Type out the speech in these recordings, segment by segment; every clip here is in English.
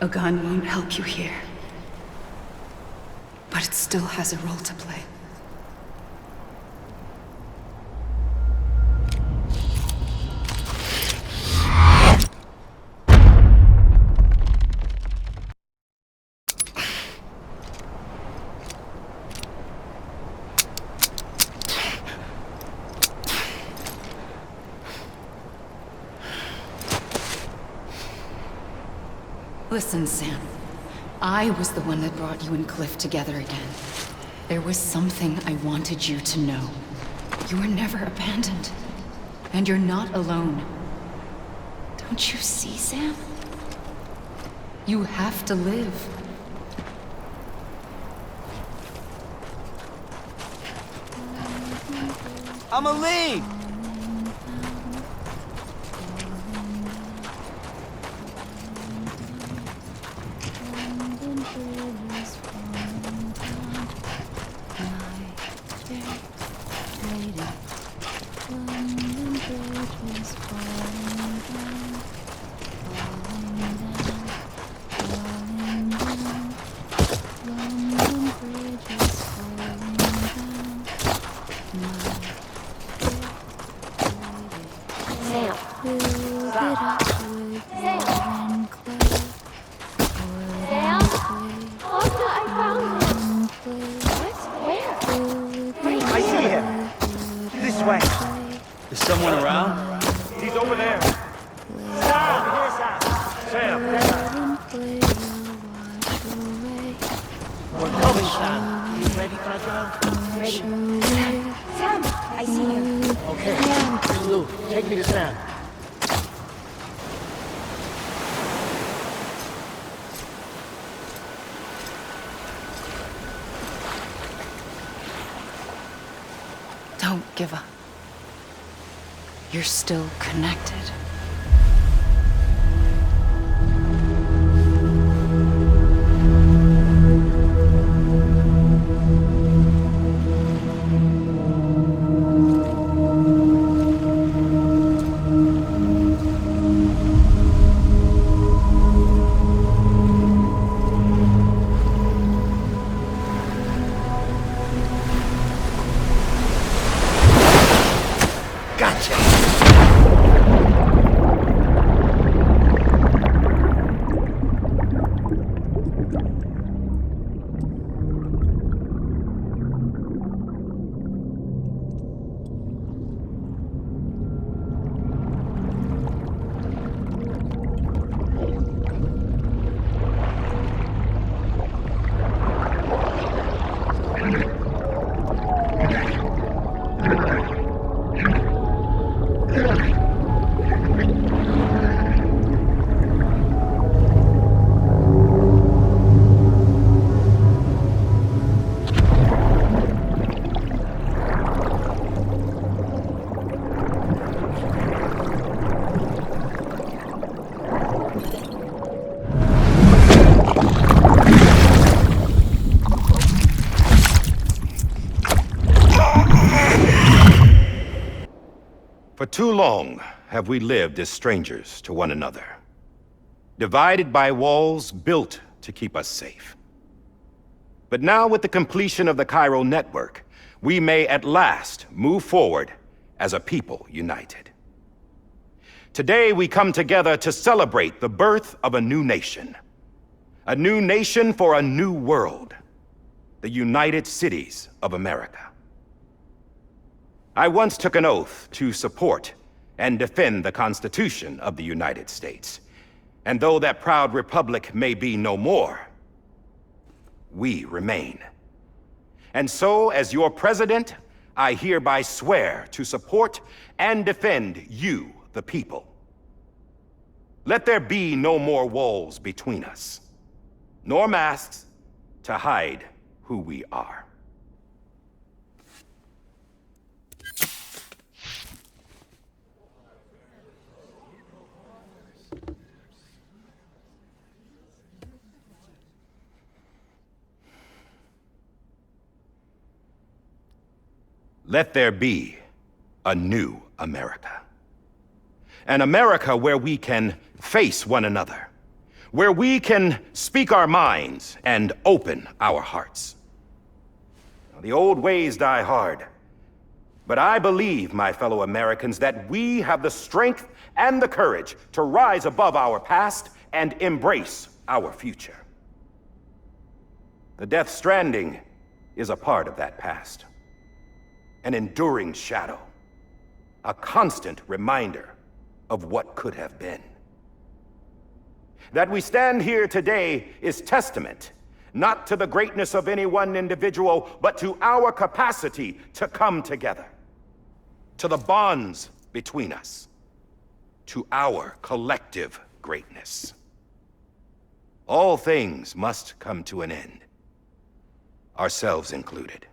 A gun won't help you here. But it still has a role to play. Listen, Sam. I was the one that brought you and Cliff together again. There was something I wanted you to know. You were never abandoned. And you're not alone. Don't you see, Sam? You have to live. Amelie! Is someone around? He's over there. Sam! Here, Sam! Sam! We're coming, Sam. You ready for a job? Ready. Sam, I see you. Okay. Lou, take me to Sam. Don't give up. You're still connected. For too long have we lived as strangers to one another, divided by walls built to keep us safe. But now, with the completion of the Cairo network, we may at last move forward as a people united. Today we come together to celebrate the birth of a new nation for a new world, the United Cities of America. I once took an oath to support and defend the Constitution of the United States. And though that proud republic may be no more, we remain. And so, as your president, I hereby swear to support and defend you, the people. Let there be no more walls between us, nor masks to hide who we are. Let there be a new America. An America where we can face one another, where we can speak our minds and open our hearts. The old ways die hard, but I believe, my fellow Americans, that we have the strength and the courage to rise above our past and embrace our future. The Death Stranding is a part of that past, an enduring shadow, a constant reminder of what could have been. That we stand here today is testament, not to the greatness of any one individual, but to our capacity to come together, to the bonds between us, to our collective greatness. All things must come to an end, ourselves included.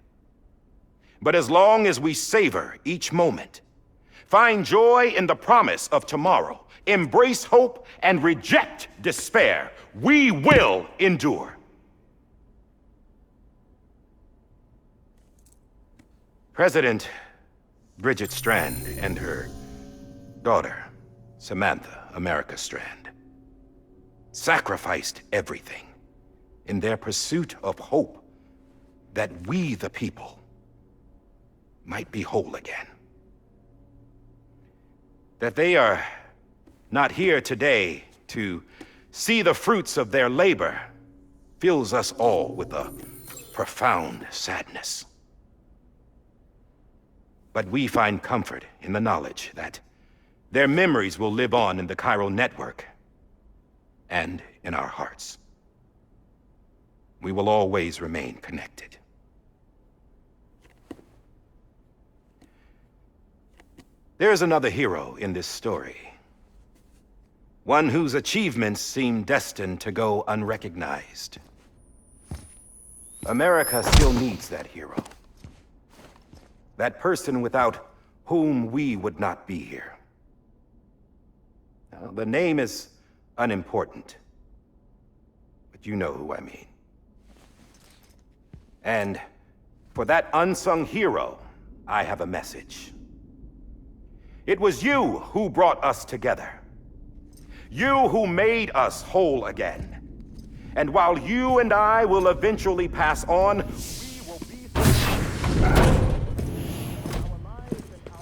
But as long as we savor each moment, find joy in the promise of tomorrow, embrace hope, and reject despair, we will endure. President Bridget Strand and her daughter, Samantha America Strand, sacrificed everything in their pursuit of hope that we, the people, might be whole again. That they are not here today to see the fruits of their labor fills us all with a profound sadness. But we find comfort in the knowledge that their memories will live on in the chiral network and in our hearts. We will always remain connected. There is another hero in this story. One whose achievements seem destined to go unrecognized. America still needs that hero. That person without whom we would not be here. Now, the name is unimportant, but you know who I mean. And for that unsung hero, I have a message. It was you who brought us together. You who made us whole again. And while you and I will eventually pass on, we will be...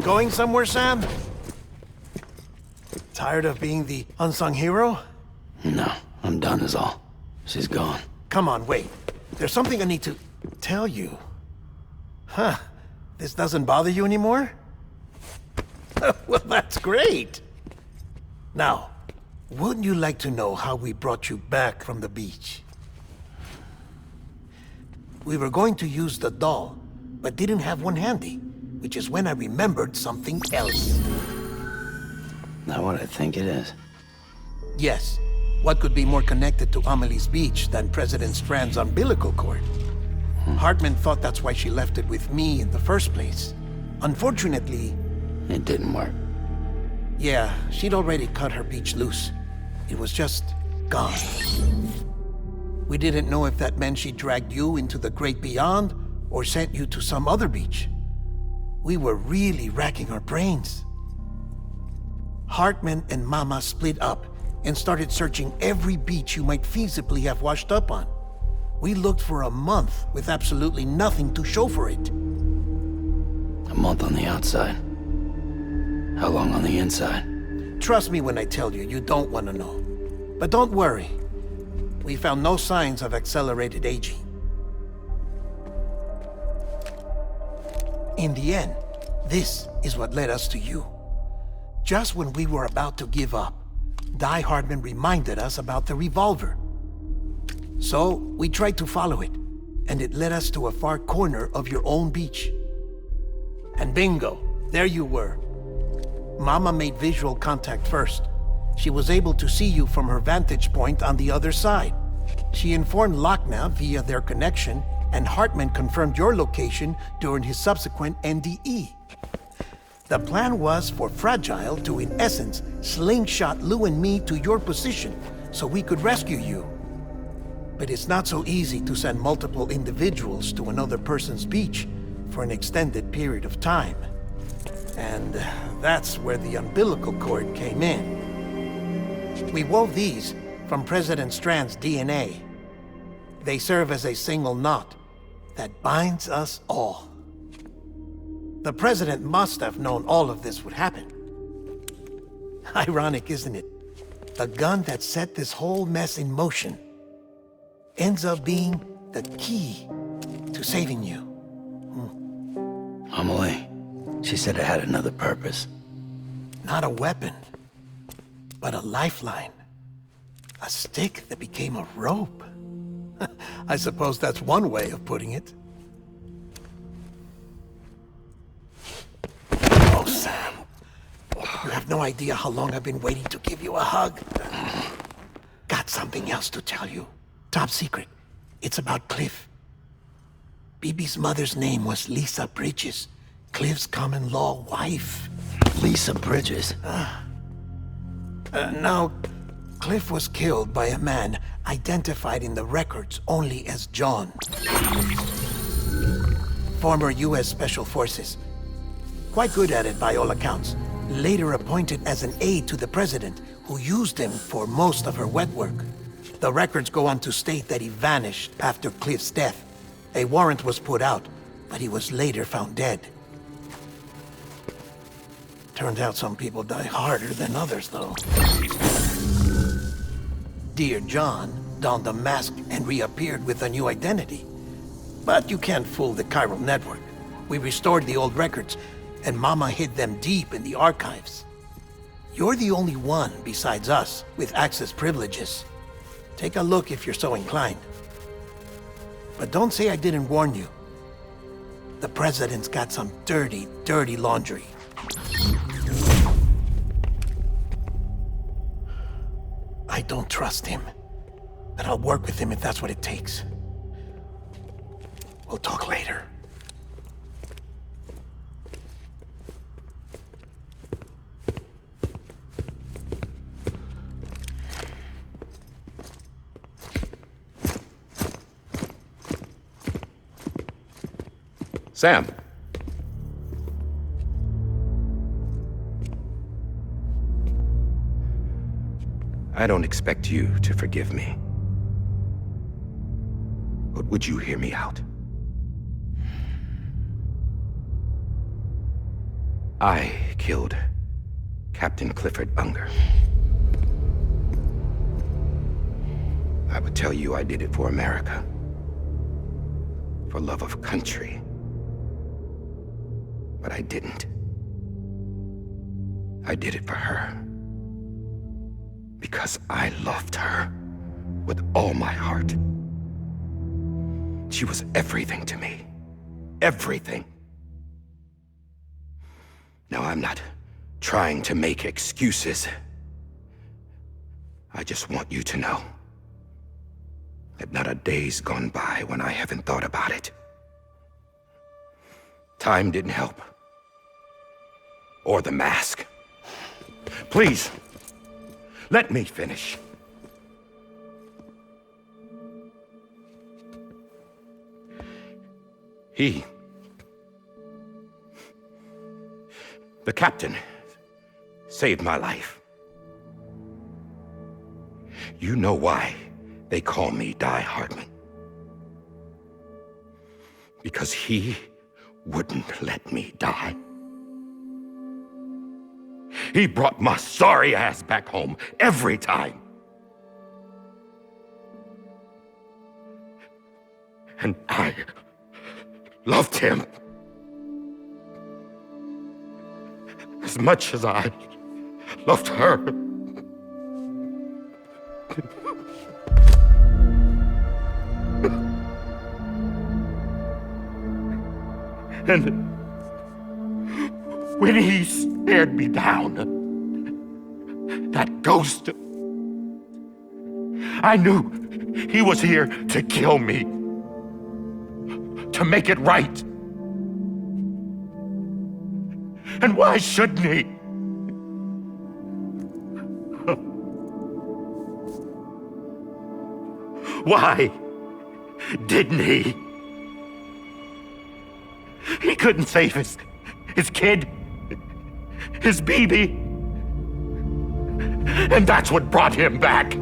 Going somewhere, Sam? Tired of being the unsung hero? No, I'm done is all. She's gone. Come on, wait. There's something I need to tell you. Huh. This doesn't bother you anymore? Well, that's great. Now, wouldn't you like to know how we brought you back from the beach? We were going to use the doll, but didn't have one handy, which is when I remembered something else. Not what I think it is. Yes. What could be more connected to Amelie's beach than President Strand's umbilical cord? Hartman thought that's why she left it with me in the first place. Unfortunately... It didn't work. Yeah, she'd already cut her beach loose. It was just gone. We didn't know if that meant she dragged you into the great beyond or sent you to some other beach. We were really racking our brains. Hartman and Mama split up and started searching every beach you might feasibly have washed up on. We looked for a month with absolutely nothing to show for it. A month on the outside. How long on the inside? Trust me when I tell you, you don't want to know. But don't worry. We found no signs of accelerated aging. In the end, this is what led us to you. Just when we were about to give up, Die Hartman reminded us about the revolver. So, we tried to follow it, and it led us to a far corner of your own beach. And bingo, there you were. Mama made visual contact first. She was able to see you from her vantage point on the other side. She informed Lochna via their connection, and Hartman confirmed your location during his subsequent NDE. The plan was for Fragile to, in essence, slingshot Lou and me to your position so we could rescue you. But it's not so easy to send multiple individuals to another person's beach for an extended period of time. And that's where the umbilical cord came in. We wove these from President Strand's DNA. They serve as a single knot that binds us all. The President must have known all of this would happen. Ironic, isn't it? The gun that set this whole mess in motion ends up being the key to saving you. Amelie, she said it had another purpose. Not a weapon, but a lifeline. A stick that became a rope. I suppose that's one way of putting it. Oh, Sam. You have no idea how long I've been waiting to give you a hug. Got something else to tell you. Top secret. It's about Cliff. Bibi's mother's name was Lisa Bridges, Cliff's common-law wife. Lisa Bridges? Now, Cliff was killed by a man identified in the records only as John. Former U.S. Special Forces. Quite good at it by all accounts. Later appointed as an aide to the president, who used him for most of her wet work. The records go on to state that he vanished after Cliff's death. A warrant was put out, but he was later found dead. Turned out some people die harder than others, though. Dear John donned a mask and reappeared with a new identity. But you can't fool the chiral network. We restored the old records, and Mama hid them deep in the archives. You're the only one besides us with access privileges. Take a look if you're so inclined. But don't say I didn't warn you. The president's got some dirty, dirty laundry. I don't trust him, but I'll work with him if that's what it takes. We'll talk later. Sam. I don't expect you to forgive me. But would you hear me out? I killed Captain Clifford Unger. I would tell you I did it for America. For love of country. But I didn't. I did it for her. Because I loved her with all my heart. She was everything to me. Everything. Now, I'm not trying to make excuses. I just want you to know that not a day's gone by when I haven't thought about it. Time didn't help. Or the mask. Please, let me finish. The captain, saved my life. You know why they call me Die Hardman. Because he wouldn't let me die. He brought my sorry ass back home every time. And I loved him as much as I loved her. And when he stared me down, that ghost, I knew he was here to kill me, to make it right. And why shouldn't he? Why didn't he? He couldn't save his kid, his baby. And that's what brought him back.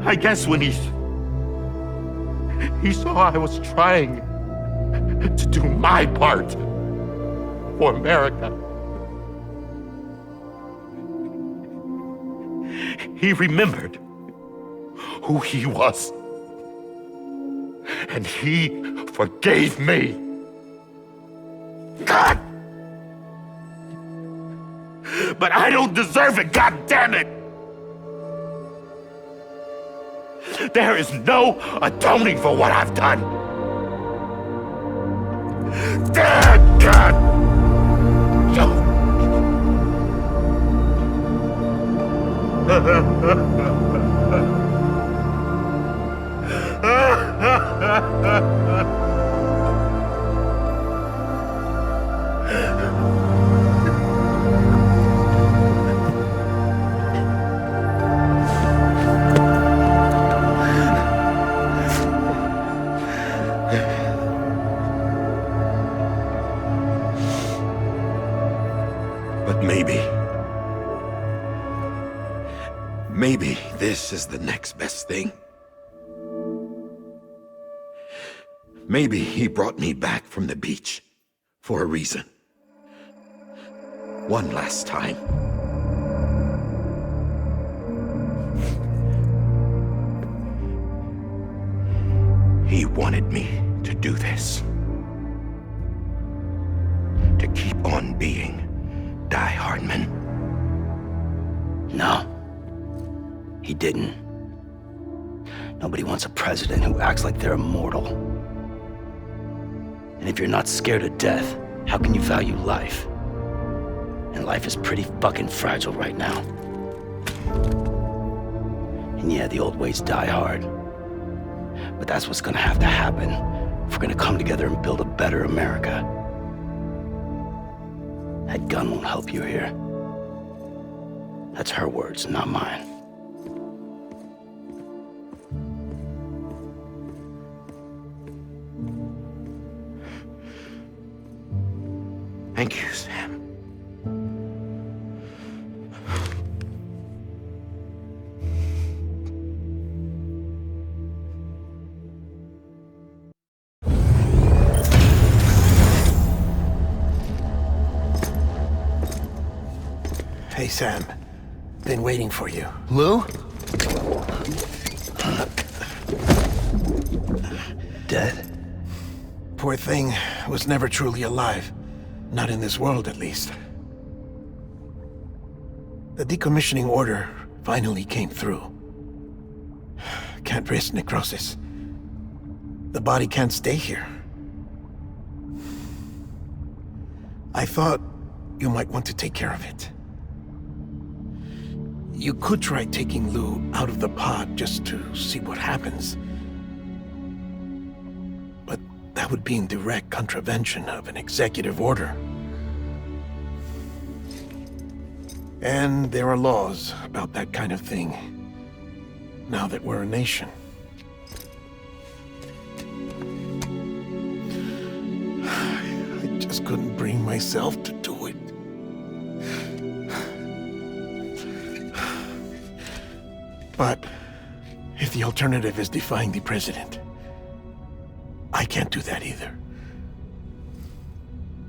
I guess when he saw I was trying to do my part for America, he remembered who he was. And he forgave me. God! But I don't deserve it, God damn it! There is no atoning for what I've done. Damn God! But maybe this is the next best thing. Maybe he brought me back from the beach for a reason. One last time. He wanted me to do this. To keep on being Die Hardman. No. He didn't. Nobody wants a president who acts like they're immortal. And if you're not scared of death, how can you value life? And life is pretty fucking fragile right now. And yeah, the old ways die hard. But that's what's gonna have to happen if we're gonna come together and build a better America. That gun won't help you here. That's her words, not mine. Thank you, Sam. Hey, Sam. Been waiting for you. Lou? Dead? Poor thing was never truly alive. Not in this world, at least. The decommissioning order finally came through. Can't risk necrosis. The body can't stay here. I thought you might want to take care of it. You could try taking Lou out of the pod just to see what happens. But that would be in direct contravention of an executive order. And there are laws about that kind of thing, now that we're a nation. I just couldn't bring myself to do it. But if the alternative is defying the president, I can't do that either.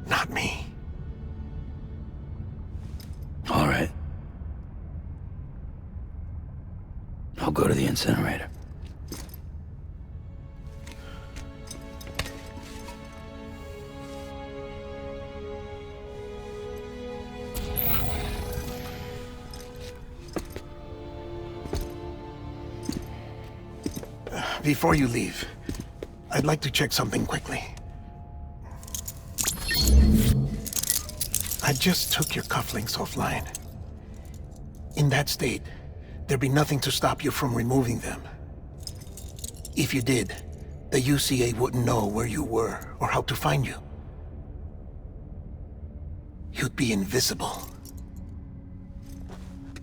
Not me. All right. I'll go to the incinerator. Before you leave, I'd like to check something quickly. I just took your cufflinks offline. In that state, there'd be nothing to stop you from removing them. If you did, the UCA wouldn't know where you were or how to find you. You'd be invisible.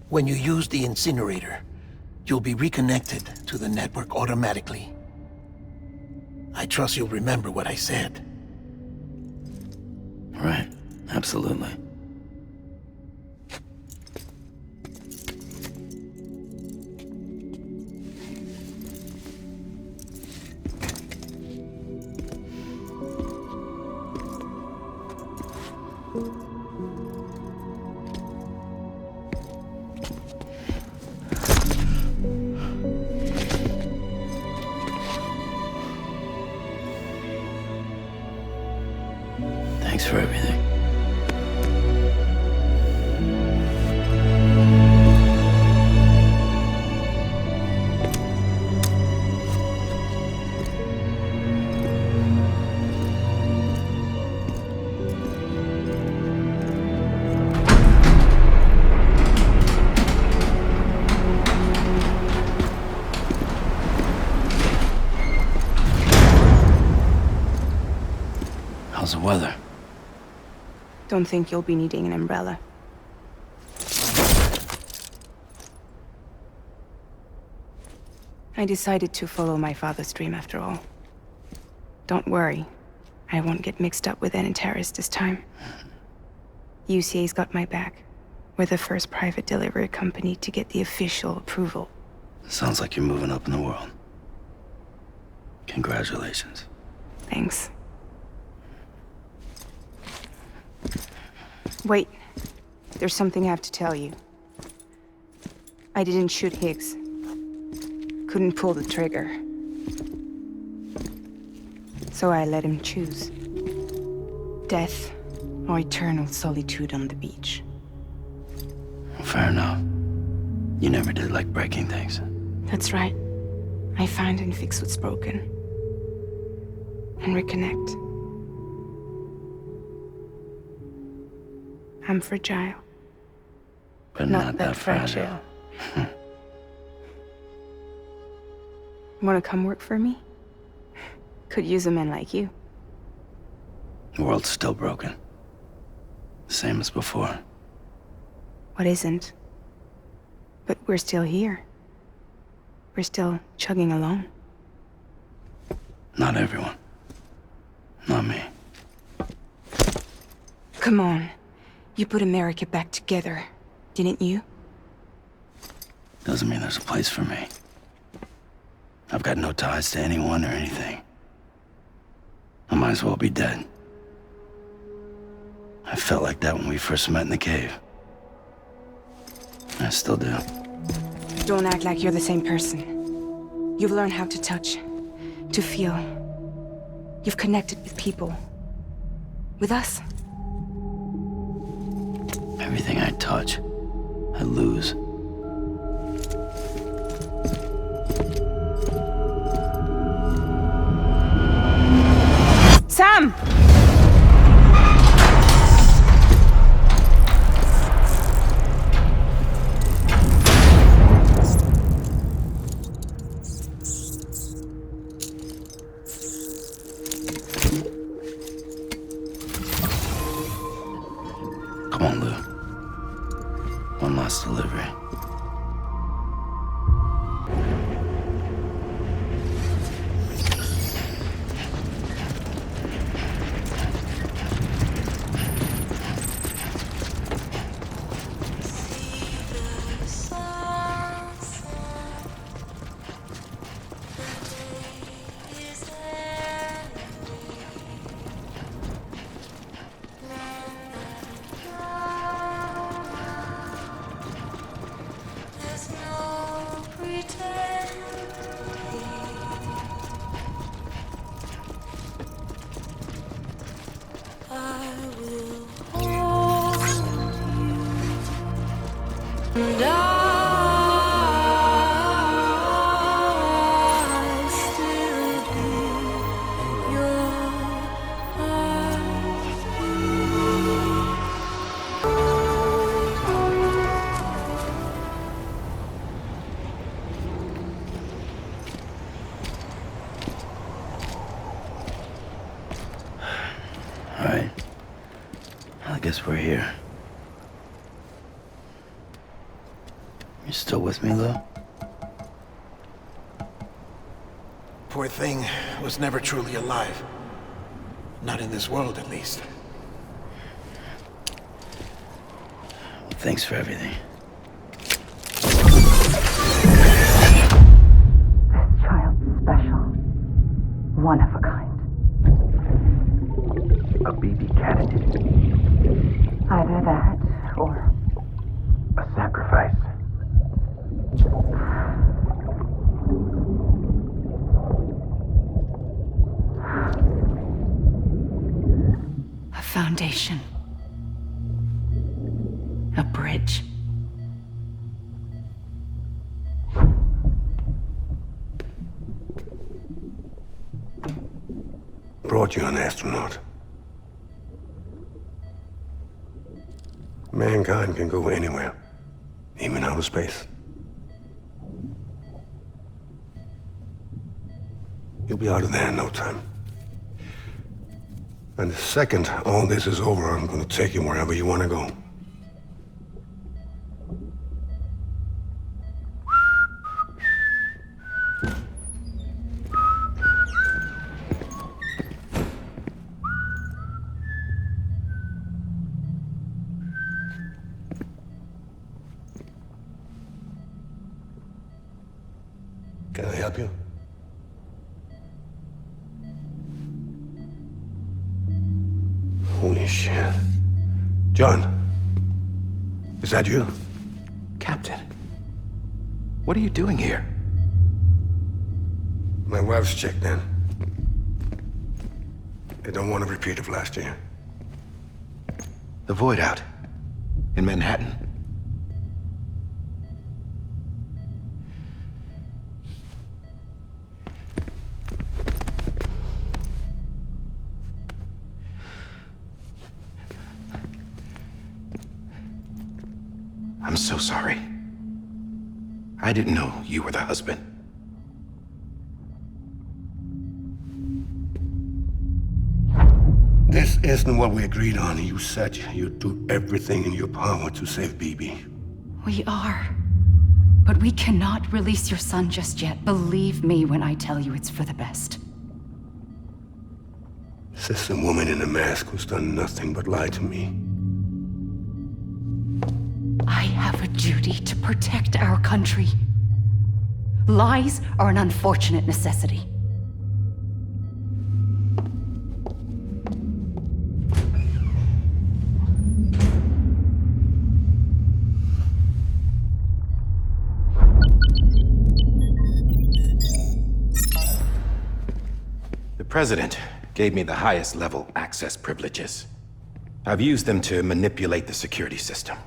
When you use the incinerator, you'll be reconnected to the network automatically. I trust you'll remember what I said. Right, absolutely. Thanks for everything. How's the weather? Don't think you'll be needing an umbrella. I decided to follow my father's dream after all. Don't worry. I won't get mixed up with any terrorists this time. UCA's got my back. We're the first private delivery company to get the official approval. Sounds like you're moving up in the world. Congratulations. Thanks. Wait. There's something I have to tell you. I didn't shoot Higgs. Couldn't pull the trigger. So I let him choose. Death or eternal solitude on the beach. Fair enough. You never did like breaking things. That's right. I find and fix what's broken. And reconnect. I'm fragile. But not that fragile. Wanna come work for me? Could use a man like you. The world's still broken. Same as before. What isn't? But we're still here. We're still chugging along. Not everyone. Not me. Come on. You put America back together, didn't you? Doesn't mean there's a place for me. I've got no ties to anyone or anything. I might as well be dead. I felt like that when we first met in the cave. I still do. Don't act like you're the same person. You've learned how to touch, to feel. You've connected with people. With us. Everything I touch, I lose. Sam! Come on, Lou. One last delivery. Alright. I guess we're here. You still with me, Lou? Poor thing was never truly alive. Not in this world, at least. Well, thanks for everything. Child's special. One of a kind. A BB candidate. foundation. A bridge. Brought you an astronaut. Mankind can go anywhere, even outer space. You'll be out of there in no time. And the second all this is over, I'm gonna take you wherever you wanna go. Can I help you? Holy shit. John, is that you? Captain, what are you doing here? My wife's checked in. They don't want a repeat of last year. The Void Out in Manhattan. I'm so sorry. I didn't know you were the husband. This isn't what we agreed on. You said you'd do everything in your power to save BB. We are. But we cannot release your son just yet. Believe me when I tell you it's for the best. This is a woman in a mask who's done nothing but lie to me. I have a duty to protect our country. Lies are an unfortunate necessity. The President gave me the highest level access privileges. I've used them to manipulate the security system.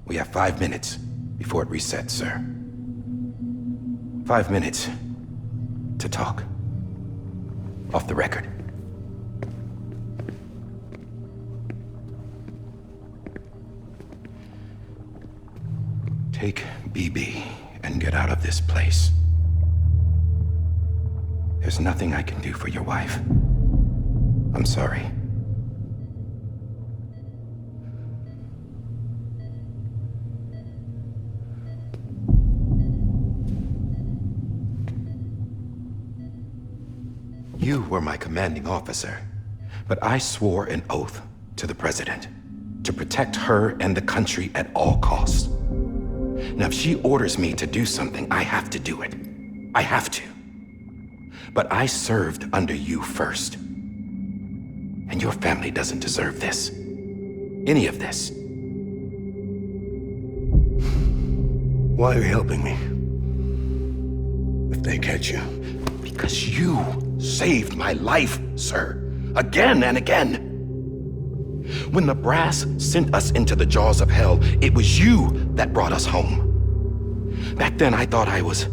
We have 5 minutes before it resets, sir. 5 minutes to talk. Off the record. Take BB and get out of this place. There's nothing I can do for your wife. I'm sorry. You were my commanding officer, but I swore an oath to the President to protect her and the country at all costs. Now, if she orders me to do something, I have to do it. I have to. But I served under you first. And your family doesn't deserve this. Any of this. Why are you helping me? If they catch you. Because you saved my life, sir. Again and again. When the brass sent us into the jaws of hell, it was you that brought us home. Back then, I thought I was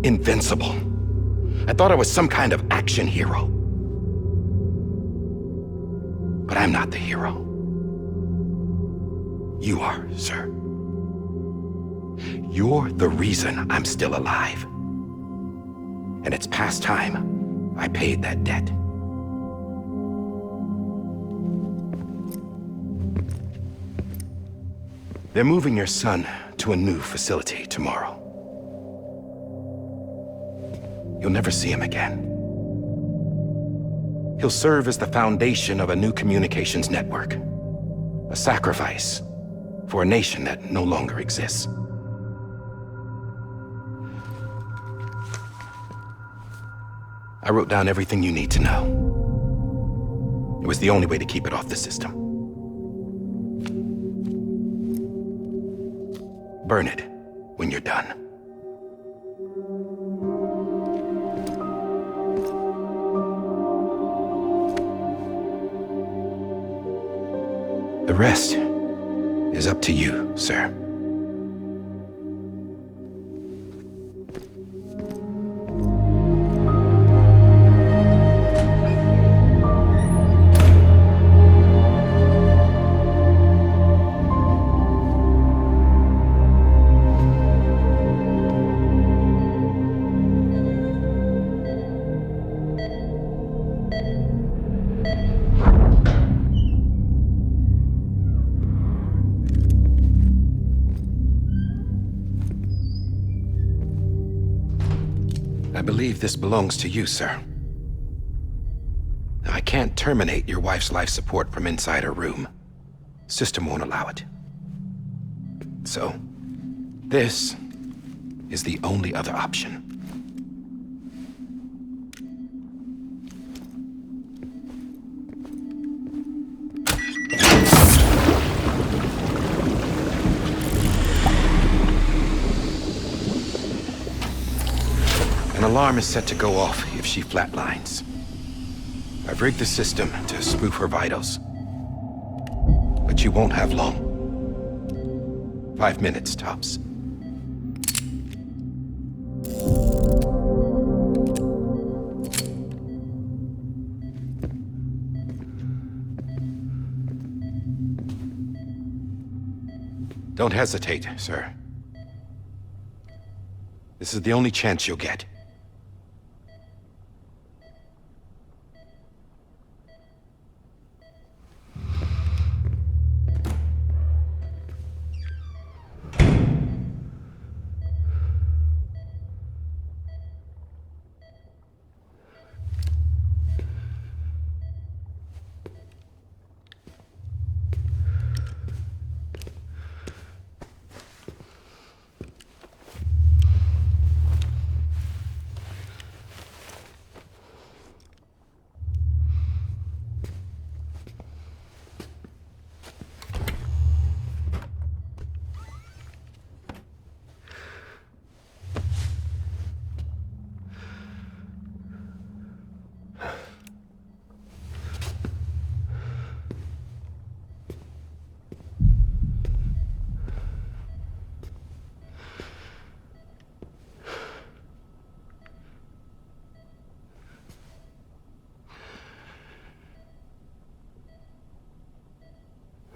invincible. I thought I was some kind of action hero. But I'm not the hero. You are, sir. You're the reason I'm still alive. And it's past time I paid that debt. They're moving your son to a new facility tomorrow. You'll never see him again. He'll serve as the foundation of a new communications network. A sacrifice for a nation that no longer exists. I wrote down everything you need to know. It was the only way to keep it off the system. Burn it when you're done. The rest is up to you, sir. I believe this belongs to you, sir. I can't terminate your wife's life support from inside her room. System won't allow it. So, this is the only other option. An alarm is set to go off if she flatlines. I've rigged the system to spoof her vitals. But you won't have long. 5 minutes, tops. Don't hesitate, sir. This is the only chance you'll get.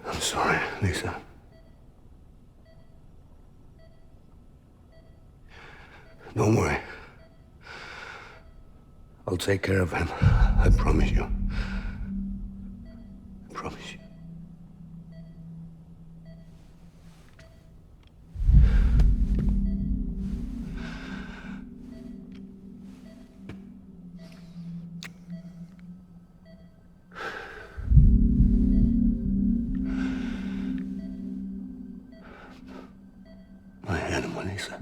I'm sorry, Lisa. Don't worry. I'll take care of him. I promise you. I promise you. My animal, Lisa.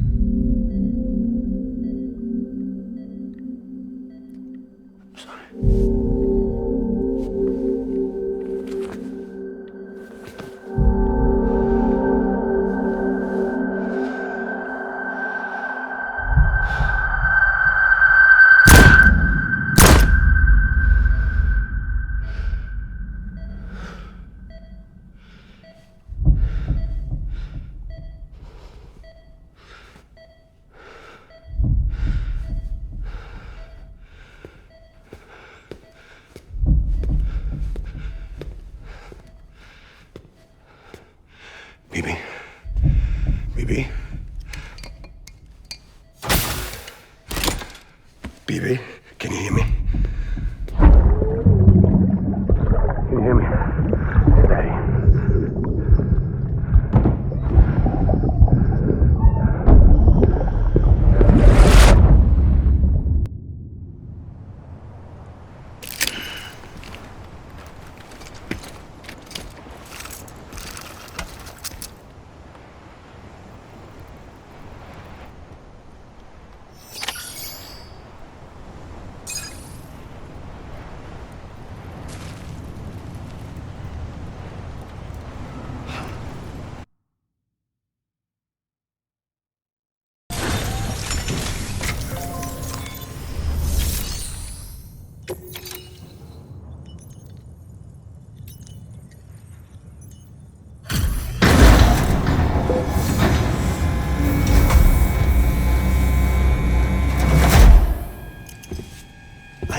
I'm sorry.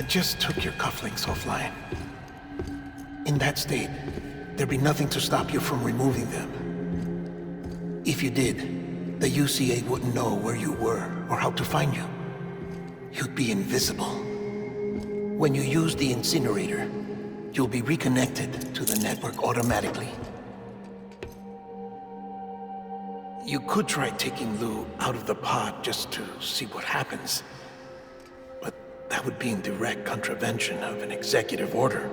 just took your cufflinks offline. In that state, there'd be nothing to stop you from removing them. If you did, the UCA wouldn't know where you were or how to find you. You'd be invisible. When you use the incinerator, you'll be reconnected to the network automatically. You could try taking Lou out of the pod just to see what happens. But that would be in direct contravention of an executive order.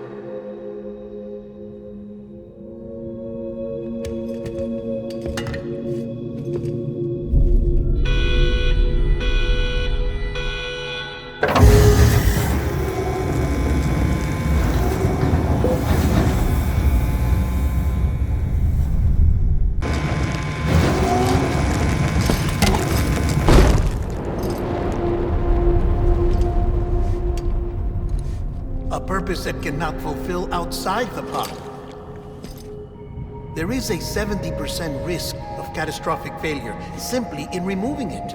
A purpose that cannot fulfill outside the pod. There is a 70% risk of catastrophic failure simply in removing it.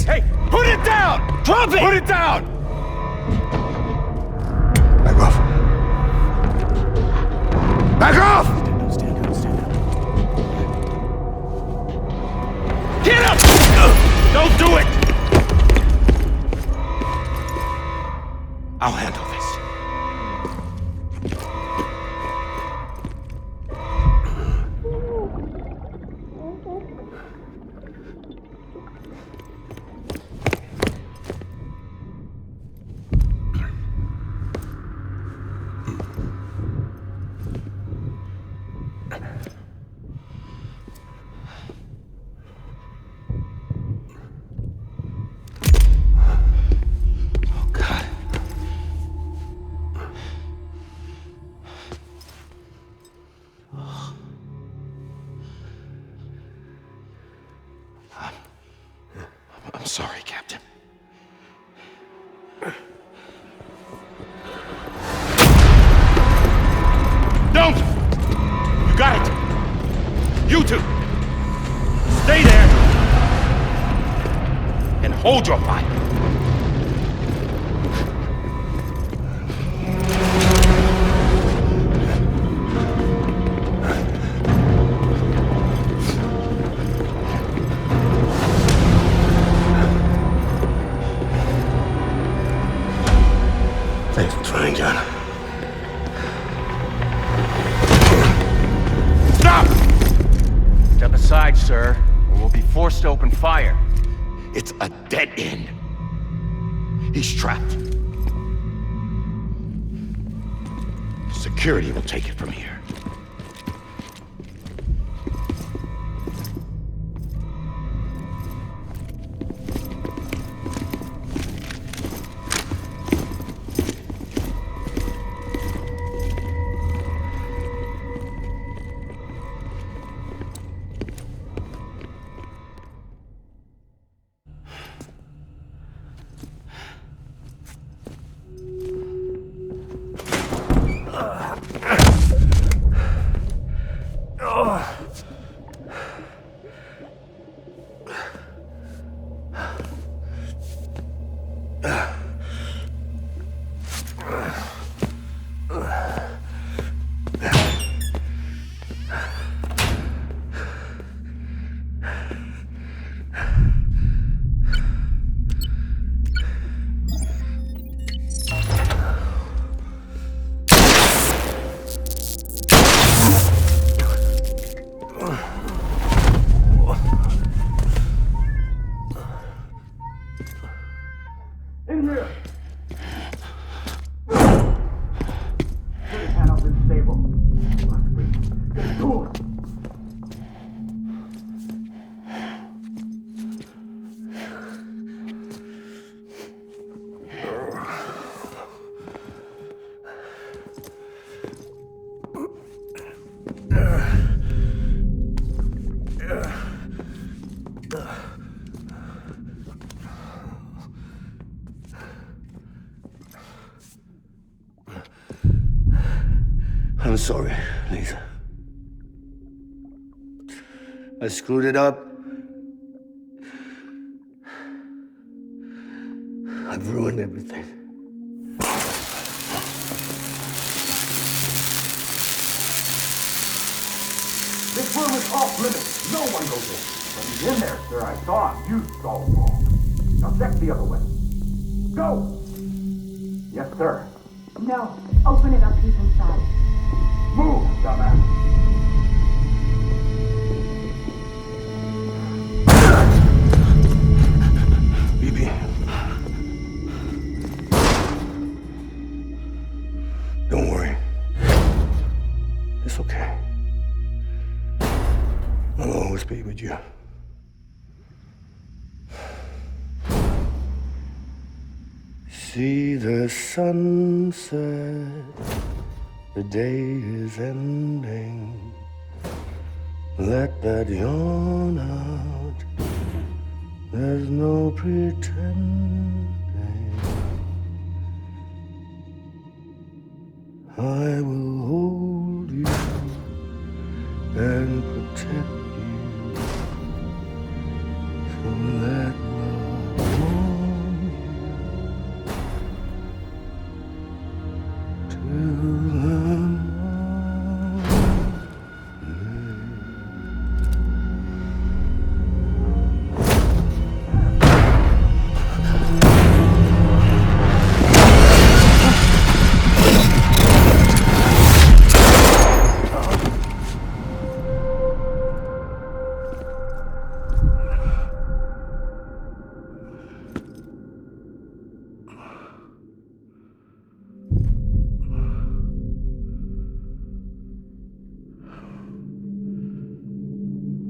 Hey, put it down! Drop it! Put it down! Back off. Back off! Stand up, stand up. Get up! Don't do it! I'll handle this. I'm sorry, Captain. Don't! You got it! You two! Stay there! And hold your fire! Thanks for trying, John. Stop! Step aside, sir, or we'll be forced to open fire. It's a dead end. He's trapped. Security will take it from here. I'm sorry, Lisa. I screwed it up. I've ruined everything. This room is off limits. No one goes in. But he's in there, sir. I saw him. You saw him wrong. Now check the other way. Go! Yes, sir. No. Open it up. He's inside. Move, dumbass! BB. Don't worry. It's okay. I'll always be with you. See the sunset. The day is ending. Let that yawn out. There's no pretending. I will hold you and protect you. So let love warm you till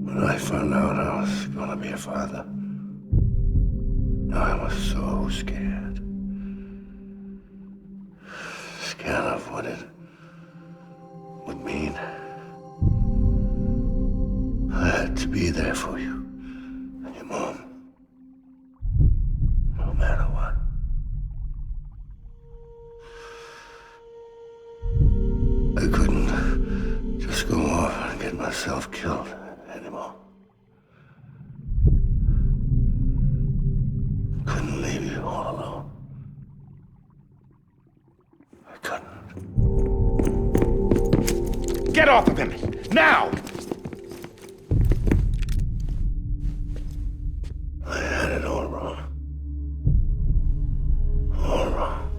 When I found out I was gonna be a father, I was so scared. Scared of what it would mean. I had to be there for you and your mom, no matter what. I couldn't just go off and get myself killed anymore. Couldn't leave you all alone. I couldn't. Get off of him! Now! I had it all wrong. All wrong.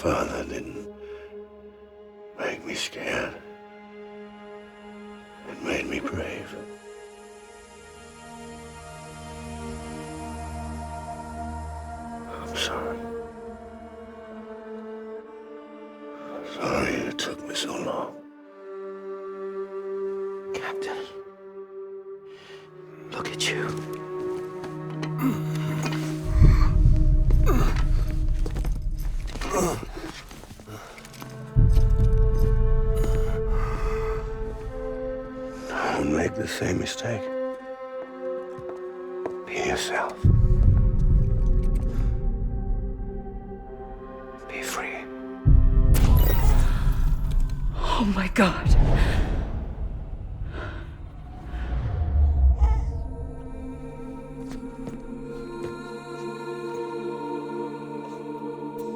father didn't make me scared. It made me brave. I'm sorry. Sorry it took me so long. Captain, look at you. Don't make the same mistake. Be yourself. Be free. Oh my God.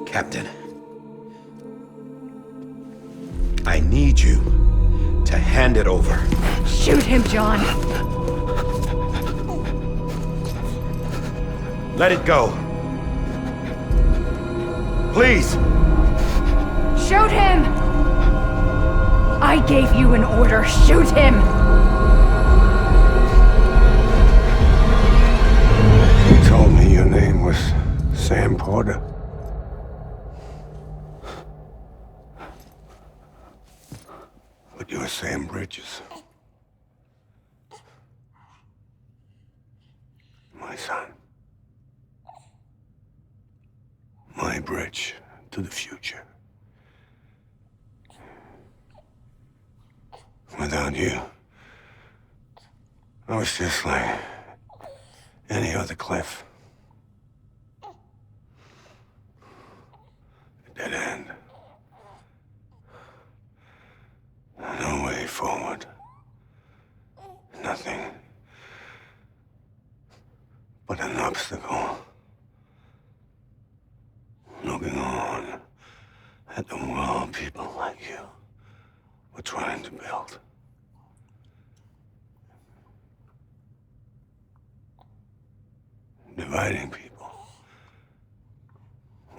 Captain, I need you to hand it over. Shoot him, John. Let it go. Please. Shoot him! I gave you an order. Shoot him! You told me your name was Sam Porter. But you're Sam Bridges. My son. My bridge to the future. Without you, I was just like any other Cliff. A dead end. No way forward. Nothing but an obstacle. Looking on at the world people like you were trying to build. Dividing people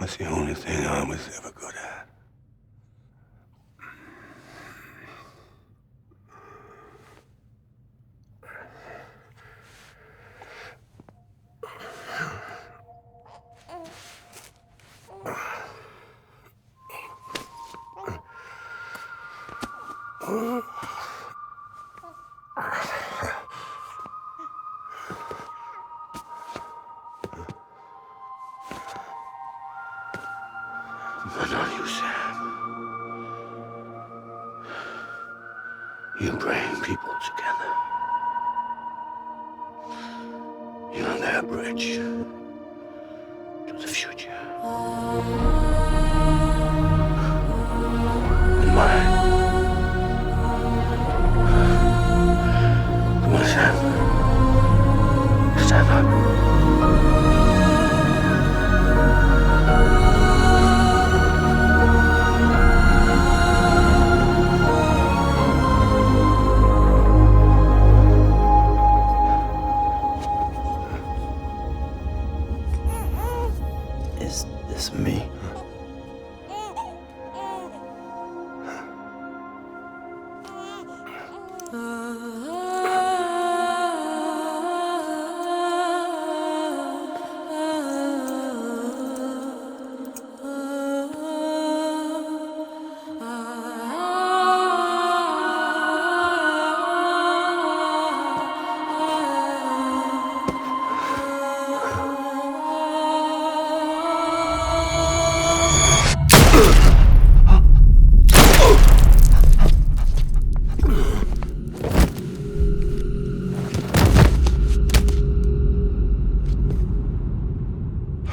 was the only thing I was ever good at. But not you, Sam. You bring people together. You're their bridge to the future. And mine. Come on, Sam. Stand up. Is this me?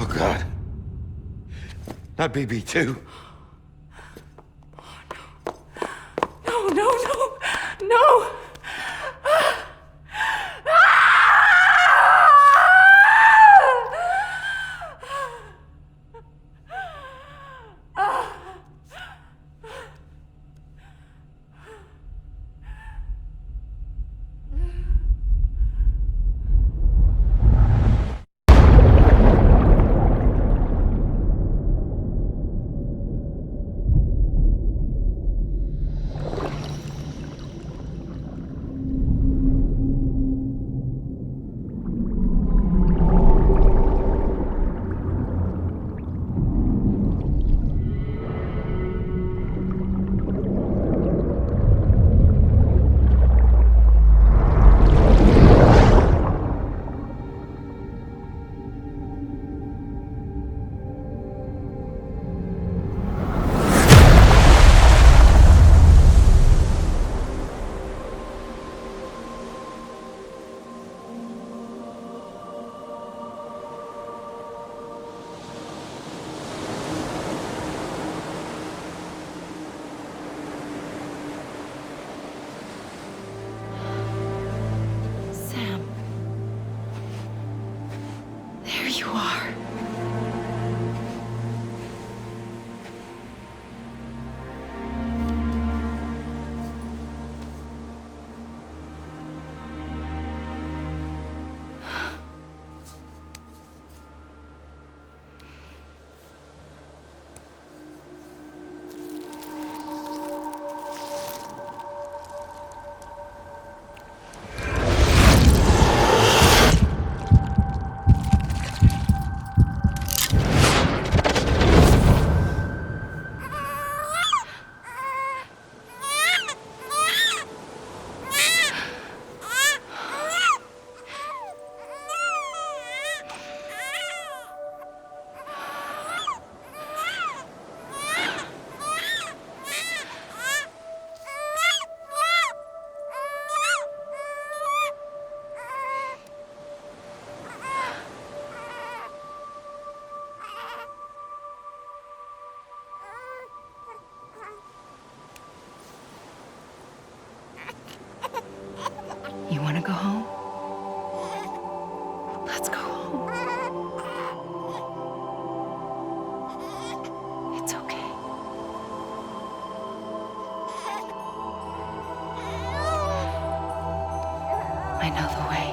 Oh, God. Not BB2. No, no, no, no! you are. You want to go home? Let's go home. It's okay. I know the way.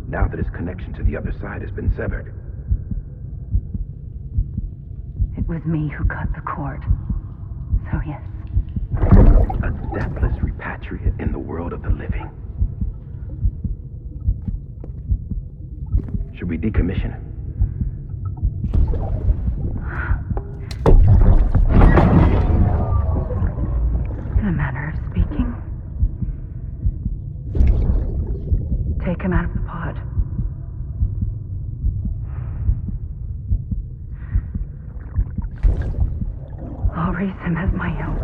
Now that his connection to the other side has been severed. It was me who cut the cord. So yes. A deathless repatriate in the world of the living. Should we decommission him? In a manner of speaking. Take him out of the pod. I'll raise him as my own.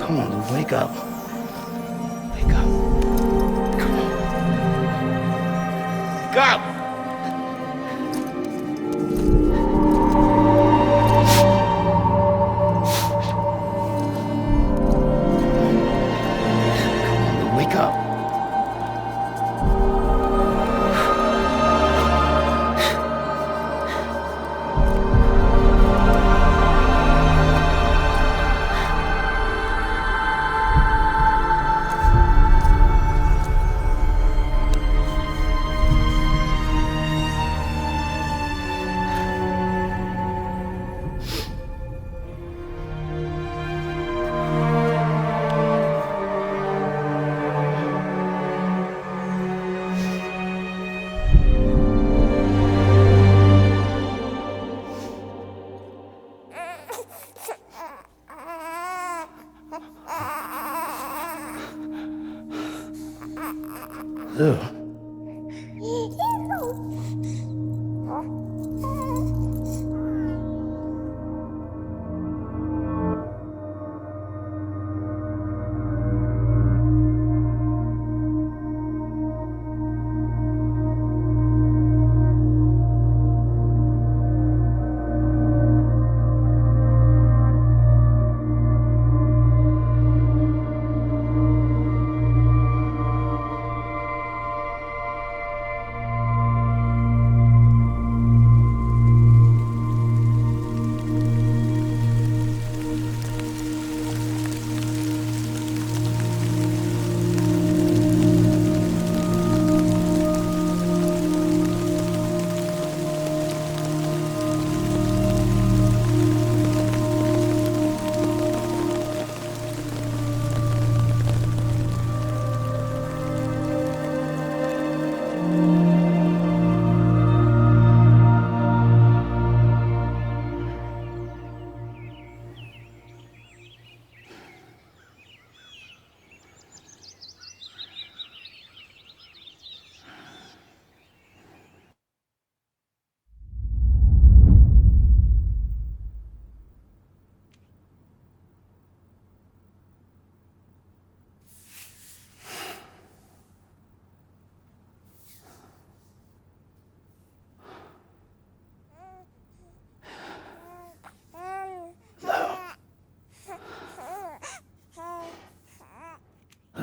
Come on, Lou, wake up. Wake up. Come on. Wake up! Lou.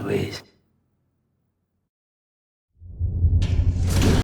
Louise.